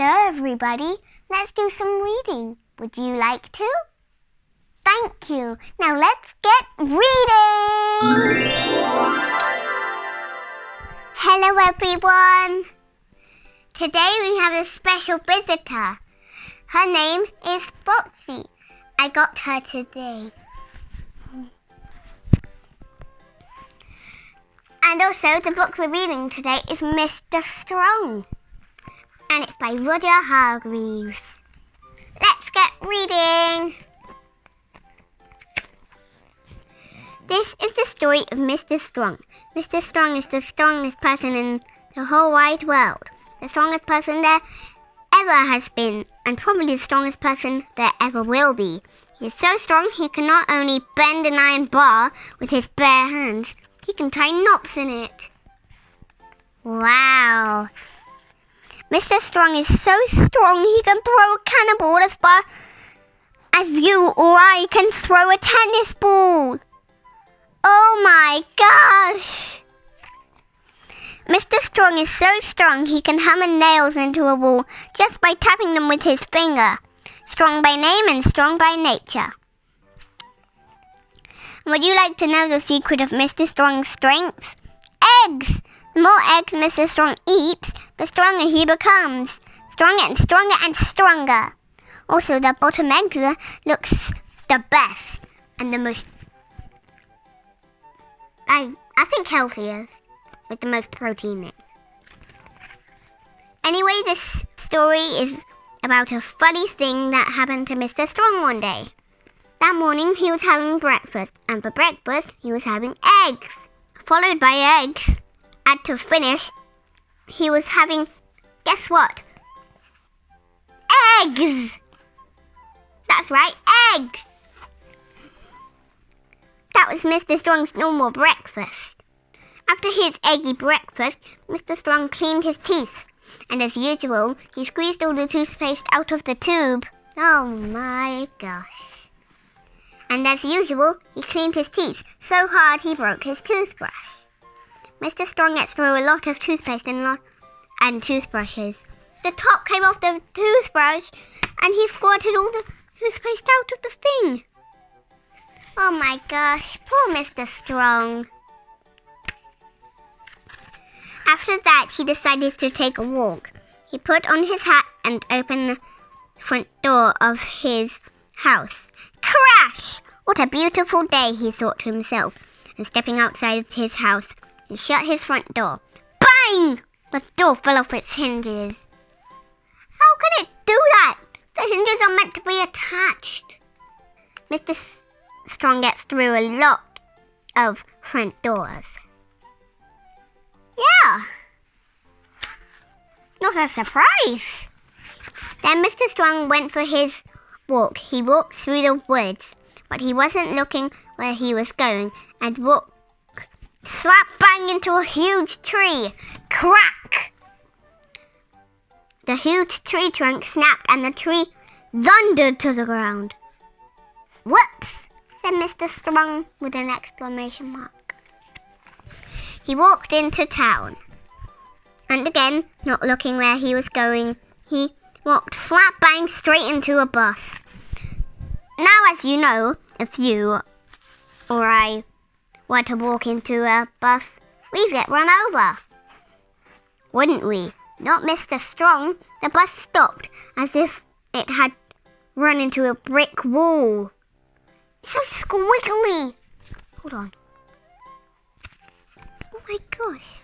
Hello everybody, let's do some reading. Would you like to? Thank you. Now let's get reading! Hello everyone! Today we have a special visitor. Her name is Foxy. I got her today. And also the book we're reading today is Mr. Strong. And it's by Roger Hargreaves. Let's get reading! This is the story of Mr. Strong. Mr. Strong is the strongest person in the whole wide world. The strongest person there ever has been, and probably the strongest person there ever will be. He is so strong he can not only bend an iron bar with his bare hands, he can tie knots in it. Wow! Mr. Strong is so strong he can throw a cannonball as far as you or I can throw a tennis ball. Oh my gosh! Mr. Strong is so strong he can hammer nails into a wall just by tapping them with his finger. Strong by name and strong by nature. Would you like to know the secret of Mr. Strong's strength? Eggs! The more eggs Mr. Strong eats, the stronger he becomes. Stronger and stronger and stronger. Also, the bottom egg looks the best and the most, I think, healthiest, with the most protein in it. Anyway, this story is about a funny thing that happened to Mr. Strong one day. That morning he was having breakfast, and for breakfast he was having eggs, followed by eggs. And to finish, he was having, guess what? Eggs! That's right, eggs! That was Mr. Strong's normal breakfast. After his eggy breakfast, Mr. Strong cleaned his teeth. And as usual, he squeezed all the toothpaste out of the tube. Oh my gosh. And as usual, he cleaned his teeth so hard he broke his toothbrush. Mr. Strong gets through a lot of toothpaste and toothbrushes. The top came off the toothbrush and he squirted all the toothpaste out of the thing. Oh my gosh, poor Mr. Strong. After that, he decided to take a walk. He put on his hat and opened the front door of his house. Crash! What a beautiful day, he thought to himself. And stepping outside of his house, he shut his front door. Bang! The door fell off its hinges. How can it do that? The hinges are meant to be attached. Mr. Strong gets through a lot of front doors. Yeah. Not a surprise. Then Mr. Strong went for his walk. He walked through the woods, but he wasn't looking where he was going and walked slap bang into a huge tree. Crack! The huge tree trunk snapped and the tree thundered to the ground. Whoops! Said Mr. Strong with an exclamation mark. He walked into town. And again, not looking where he was going, he walked slap bang straight into a bus. Now, as you know, if you or I were to walk into a bus, we'd get run over. Wouldn't we? Not Mr. Strong. The bus stopped as if it had run into a brick wall. It's so squiggly. Hold on. Oh my gosh.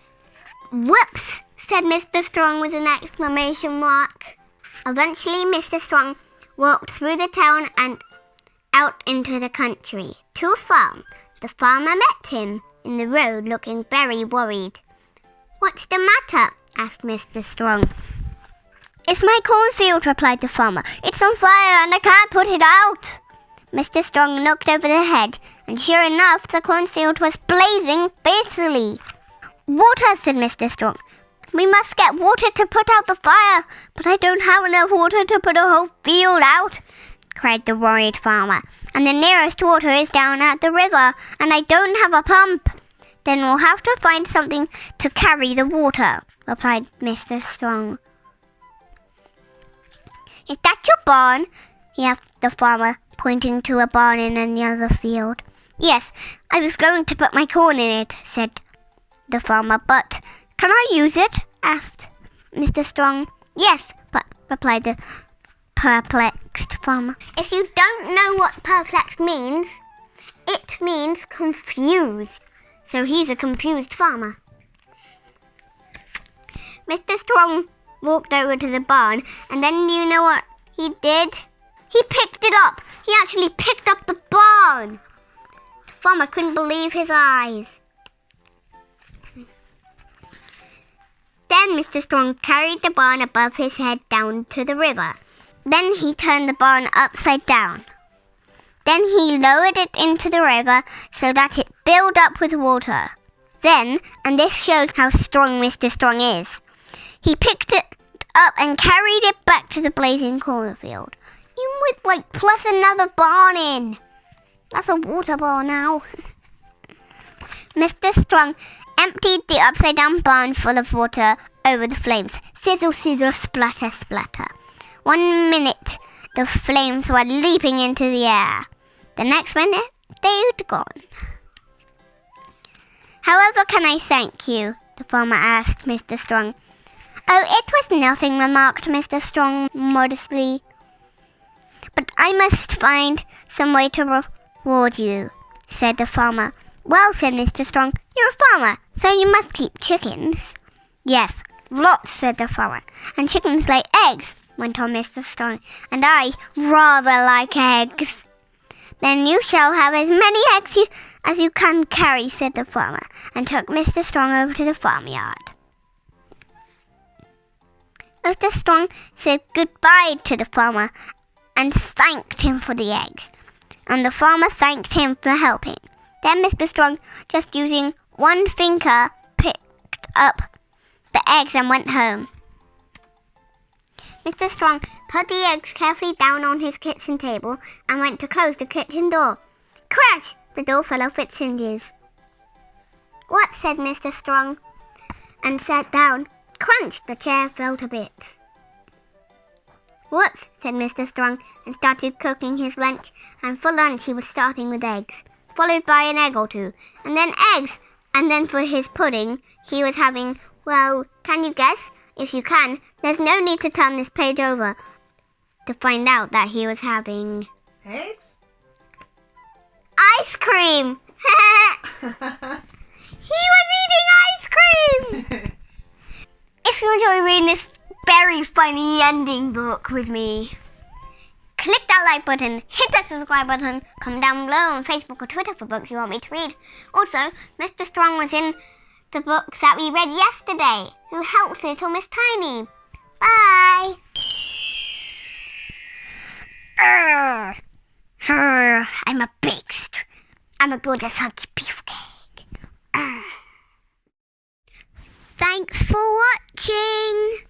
Whoops, said Mr. Strong with an exclamation mark. Eventually, Mr. Strong walked through the town and out into the country to a farm. The farmer met him in the road looking very worried. What's the matter? Asked Mr. Strong. It's my cornfield, replied the farmer. It's on fire and I can't put it out. Mr. Strong looked over the head, and sure enough, the cornfield was blazing fiercely. Water, said Mr. Strong. We must get water to put out the fire, but I don't have enough water to put a whole field out, cried the worried farmer. And the nearest water is down at the river, and I don't have a pump. Then we'll have to find something to carry the water, replied Mr. Strong. Is that your barn? He asked the farmer, pointing to a barn in another field. Yes, I was going to put my corn in it, said the farmer, but can I use it? Asked Mr. Strong. Yes, but replied the perplexed farmer. If you don't know what perplexed means, it means confused. So he's a confused farmer. Mr. Strong walked over to the barn, and then you know what he did? He picked it up. He actually picked up the barn. The farmer couldn't believe his eyes. Then Mr. Strong carried the barn above his head down to the river. Then he turned the barn upside down. Then he lowered it into the river so that it filled up with water. Then, and this shows how strong Mr. Strong is, he picked it up and carried it back to the blazing cornfield. Even with plus another barn in. That's a water barn now. Mr. Strong emptied the upside down barn full of water over the flames. Sizzle, sizzle, splatter, splatter. 1 minute, the flames were leaping into the air. The next minute, they'd gone. However can I thank you? The farmer asked Mr. Strong. Oh, it was nothing, remarked Mr. Strong modestly. But I must find some way to reward you, said the farmer. Well, said Mr. Strong, you're a farmer, so you must keep chickens. Yes, lots, said the farmer. And chickens lay eggs, went on Mr. Strong, and I rather like eggs. Then you shall have as many eggs as you can carry, said the farmer, and took Mr. Strong over to the farmyard. Mr. Strong said goodbye to the farmer and thanked him for the eggs, and the farmer thanked him for helping. Then Mr. Strong, just using one finger, picked up the eggs and went home. Mr. Strong put the eggs carefully down on his kitchen table and went to close the kitchen door. Crash! The door fell off its hinges. What? Said Mr. Strong, and sat down. Crunch! The chair fell to bits. Whoops! Said Mr. Strong, and started cooking his lunch, and for lunch he was starting with eggs, followed by an egg or two, and then eggs, and then for his pudding he was having, well, can you guess? If you can, there's no need to turn this page over to find out that he was having eggs? Ice cream! He was eating ice cream! If you enjoy reading this very funny ending book with me, click that like button, hit that subscribe button, comment down below on Facebook or Twitter for books you want me to read. Also, Mr. Strong was in the books that we read yesterday, who helped little Miss Tiny. Bye! I'm a beast. I'm a good as huggy beefcake. Thanks for watching.